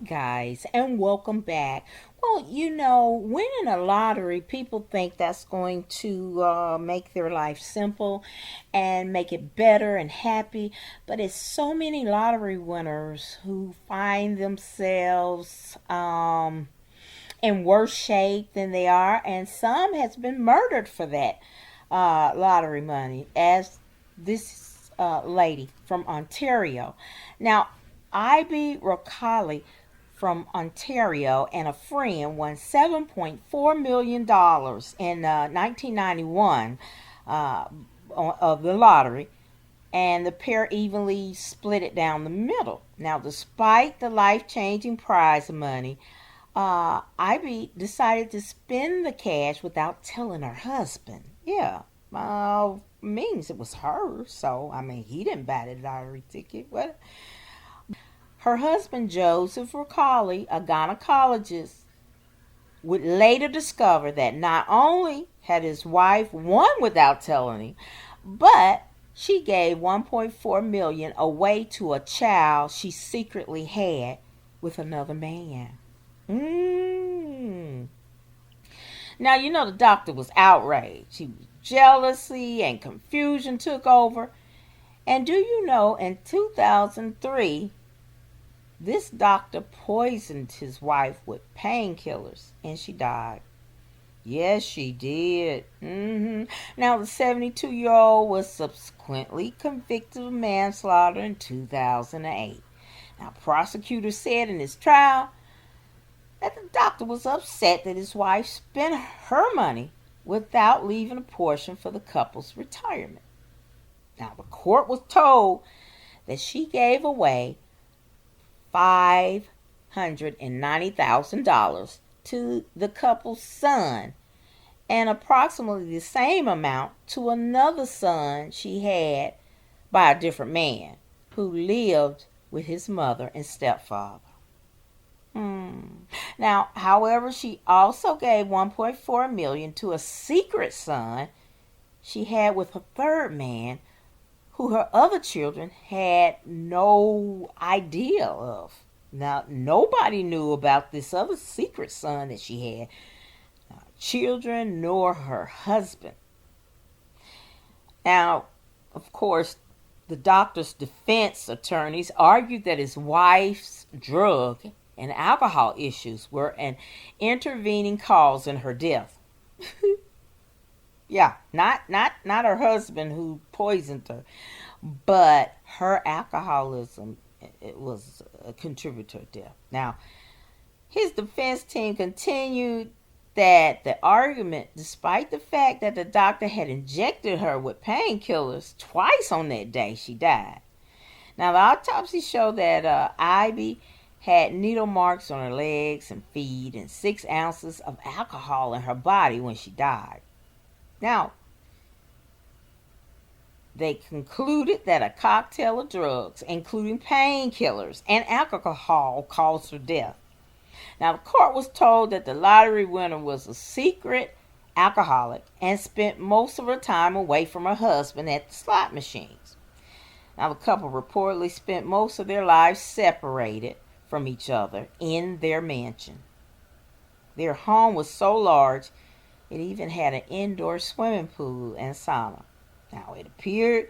guys, and welcome back. Well, winning a lottery, people think that's going to make their life simple and make it better and happy. But it's so many lottery winners who find themselves in worse shape than they are, and some has been murdered for that lottery money, as this lady from Ontario. Now, Ivy Rocali from Ontario and a friend won $7.4 million in 1991 of the lottery, and the pair evenly split it down the middle. Now, despite the life changing prize money, Ivy decided to spend the cash without telling her husband. Yeah, means it was hers, so I mean, he didn't buy the lottery ticket. What? Her husband, Joseph Ricali, a gynecologist, would later discover that not only had his wife won without telling him, but she gave 1.4 million away to a child she secretly had with another man. Mm. Now, the doctor was outraged. Jealousy and confusion took over. And do you know, in 2003, this doctor poisoned his wife with painkillers and she died. Yes, she did. Now, the 72-year-old was subsequently convicted of manslaughter in 2008. Now, prosecutors said in his trial that the doctor was upset that his wife spent her money without leaving a portion for the couple's retirement. Now, the court was told that she gave away $590,000 to the couple's son and approximately the same amount to another son she had by a different man who lived with his mother and stepfather. Now, however, she also gave 1.4 million to a secret son she had with a third man who her other children had no idea of. Now, nobody knew about this other secret son that she had, children nor her husband. Now, of course, the doctor's defense attorneys argued that his wife's drug and alcohol issues were an intervening cause in her death. Yeah, not her husband who poisoned her, but her alcoholism. It was a contributor to death. Now, his defense team continued that the argument, despite the fact that the doctor had injected her with painkillers twice on that day she died. Now, the autopsy showed that Ivy had needle marks on her legs and feet and 6 ounces of alcohol in her body when she died. Now, they concluded that a cocktail of drugs, including painkillers and alcohol, caused her death. Now, the court was told that the lottery winner was a secret alcoholic and spent most of her time away from her husband at the slot machines. Now, the couple reportedly spent most of their lives separated from each other in their mansion. Their home was so large, it even had an indoor swimming pool and sauna. Now, it appeared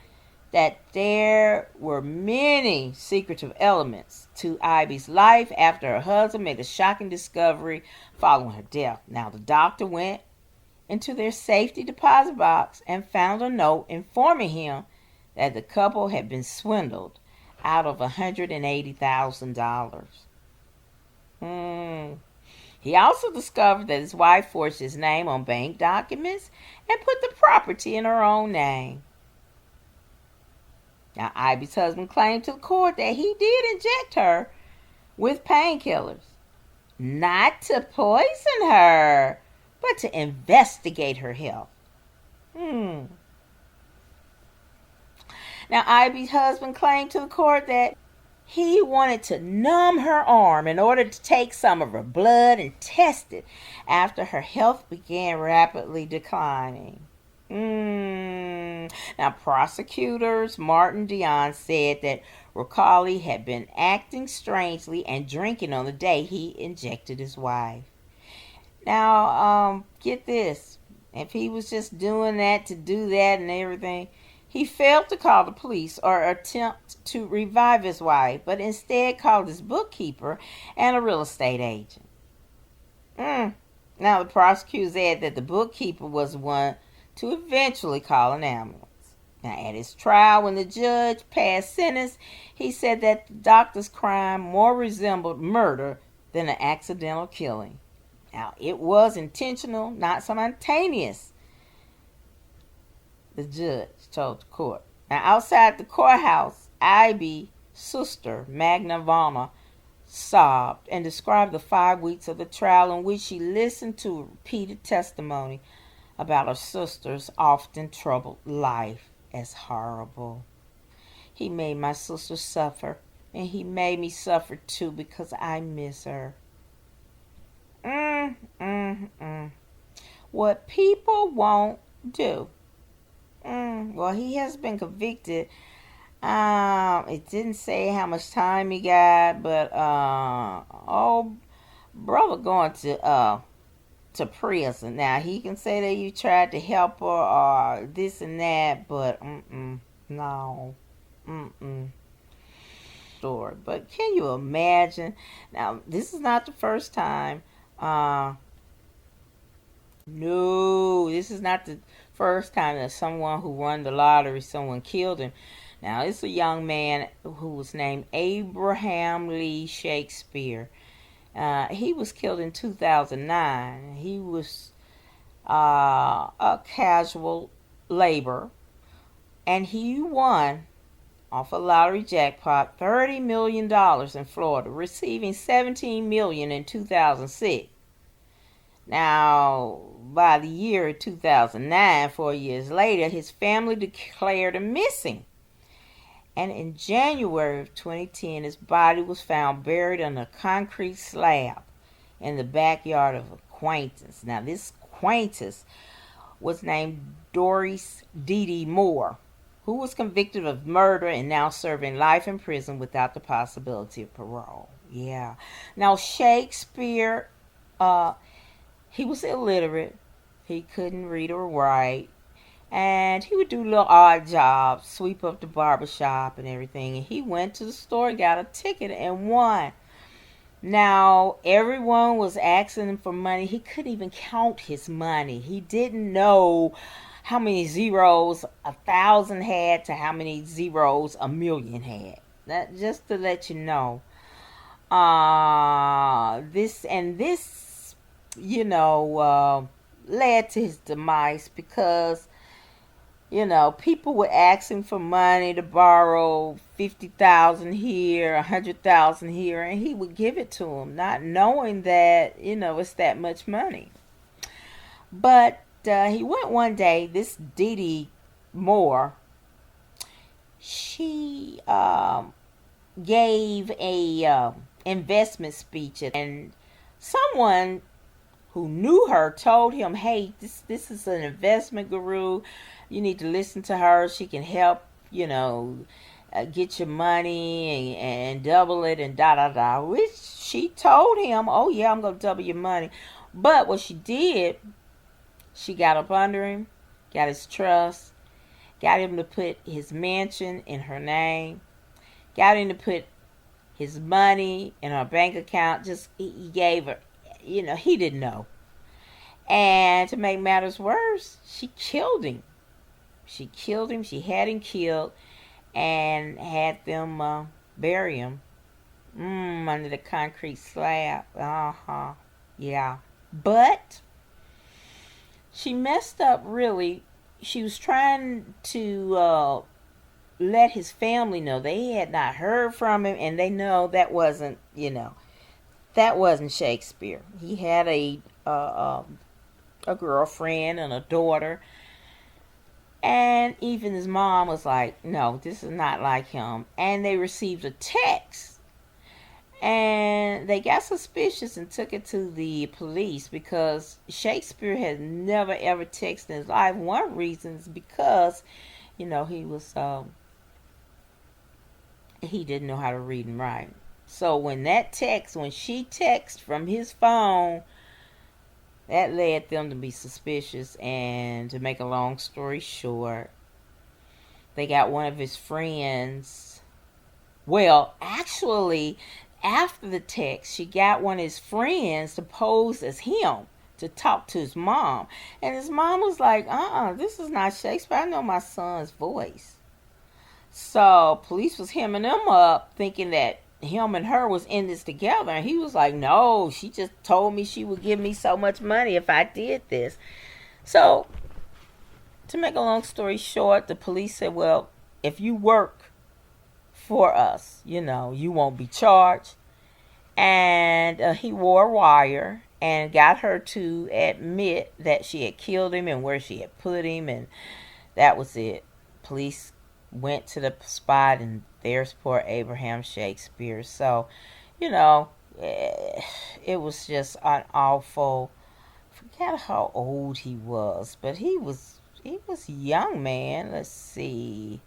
that there were many secretive elements to Ivy's life after her husband made a shocking discovery following her death. Now, the doctor went into their safety deposit box and found a note informing him that the couple had been swindled out of $180,000. He also discovered that his wife forged his name on bank documents and put the property in her own name. Now, Ivy's husband claimed to the court that he did inject her with painkillers, not to poison her, but to investigate her health. Now, Ivy's husband claimed to the court that he wanted to numb her arm in order to take some of her blood and test it after her health began rapidly declining. Now, prosecutors Martin Dion said that Ricali had been acting strangely and drinking on the day he injected his wife. Now, get this. If he was just doing that to do that and everything, he failed to call the police or attempt to revive his wife, but instead called his bookkeeper and a real estate agent. Now, the prosecutor said that the bookkeeper was the one to eventually call an ambulance. Now, at his trial, when the judge passed sentence, he said that the doctor's crime more resembled murder than an accidental killing. Now, it was intentional, not spontaneous, the judge told the court. Now, outside the courthouse, Ivy's sister, Magna Vana, sobbed and described the 5 weeks of the trial in which she listened to repeated testimony about her sister's often troubled life as horrible. He made my sister suffer, and he made me suffer too because I miss her. What people won't do. Well, he has been convicted. It didn't say how much time he got, but brother going to prison. Now he can say that you tried to help her or this and that, but no, story. But can you imagine? Now this is not the first time. No, this is not the first time that someone who won the lottery, someone killed him. Now, it's a young man who was named Abraham Lee Shakespeare. He was killed in 2009. He was a casual laborer, and he won off a lottery jackpot $30 million in Florida, receiving $17 million in 2006. Now, by the year 2009, 4 years later, his family declared him missing. And in January of 2010, his body was found buried on a concrete slab in the backyard of an acquaintance. Now, this acquaintance was named Doris Dee Moore, who was convicted of murder and now serving life in prison without the possibility of parole. Yeah. Now, Shakespeare, he was illiterate. He couldn't read or write. And he would do little odd jobs, sweep up the barbershop and everything. And he went to the store, got a ticket, and won. Now, everyone was asking him for money. He couldn't even count his money. He didn't know how many zeros 1,000 had to how many zeros 1,000,000 had. That just to let you know. This led to his demise because people were asking for money to borrow 50,000 here, 100,000 here, and he would give it to them, not knowing that it's that much money. But he went one day. This Dee Moore, she gave a investment speech, and someone who knew her told him, "Hey, this is an investment guru. You need to listen to her. She can help, get your money and double it and da da da." Which she told him, "Oh yeah, I'm gonna double your money." But what she did, she got up under him, got his trust, got him to put his mansion in her name, got him to put his money in her bank account. Just he gave her, he didn't know. And to make matters worse, she killed him. She had him killed, and had them bury him under the concrete slab. Yeah. But she messed up, really. She was trying to let his family know they had not heard from him, and they know that wasn't Shakespeare. He had a girlfriend and a daughter, and even his mom was like, "No, this is not like him." And they received a text, And they got suspicious and took it to the police because Shakespeare had never ever texted in his life. One reason is because, he was he didn't know how to read and write. So when she texted from his phone, that led them to be suspicious. And to make a long story short, they got one of his friends. Well, actually, after the text, she got one of his friends to pose as him to talk to his mom. And his mom was like, this is not Shakespeare. I know my son's voice. So police was hemming them up, thinking that him and her was in this together. And he was like, no, she just told me she would give me so much money if I did this. So, to make a long story short, the police said, well, if you work for us, you won't be charged. And he wore a wire and got her to admit that she had killed him and where she had put him, and that was it. Police went to the spot, and there's poor Abraham Shakespeare. So, it was just an awful. I forget how old he was, but he was young, man. Let's see.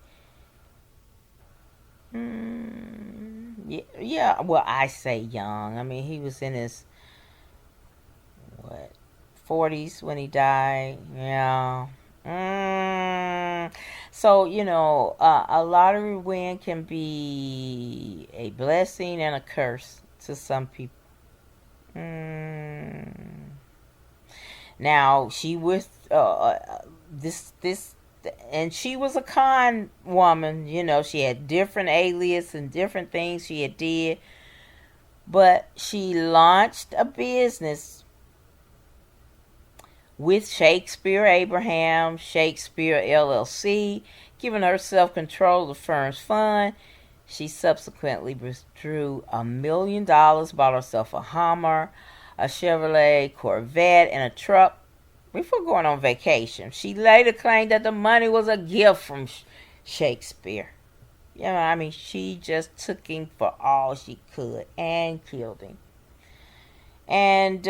Yeah. Well, I say young. I mean, he was in his 40s when he died. Yeah. So a lottery win can be a blessing and a curse to some people. Now she was this and she was a con woman. She had different alias and different things she had did, but she launched a business with Shakespeare Abraham Shakespeare LLC, giving herself control of the firm's fund. She subsequently withdrew $1 million, bought herself a Hummer, a Chevrolet Corvette, and a truck before going on vacation. She later claimed that the money was a gift from Shakespeare. She just took him for all she could and killed him. And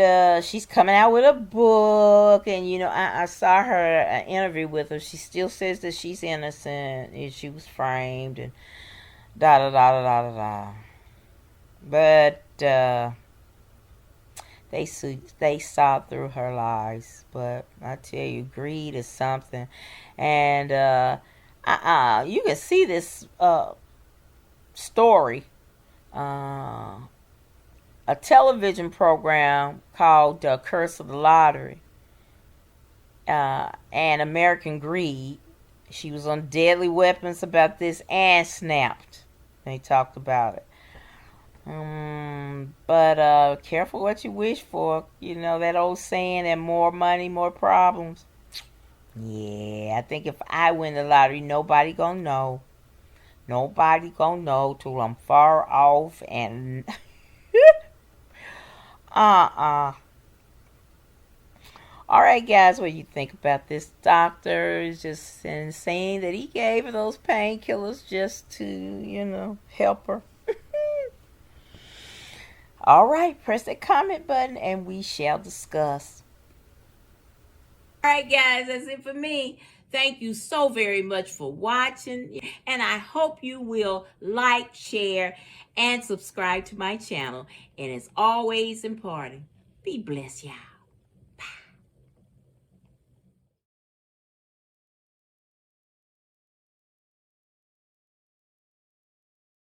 she's coming out with a book, and I saw her an interview with her. She still says that she's innocent and she was framed and da da da da da da. But they saw through her lies. But I tell you, greed is something. And you can see this story. A television program called Curse of the Lottery and American Greed. She was on Deadly Weapons about this and Snapped. They talked about it. But careful what you wish for. That old saying that more money, more problems. Yeah, I think if I win the lottery, nobody gonna know. Nobody gonna know till I'm far off and All right, guys, what do you think about this doctor? Is just saying that he gave her those painkillers just to, help her. All right, press that comment button and we shall discuss. All right, guys, that's it for me. Thank you so very much for watching, and I hope you will like, share, and subscribe to my channel. And as always important, be blessed, y'all.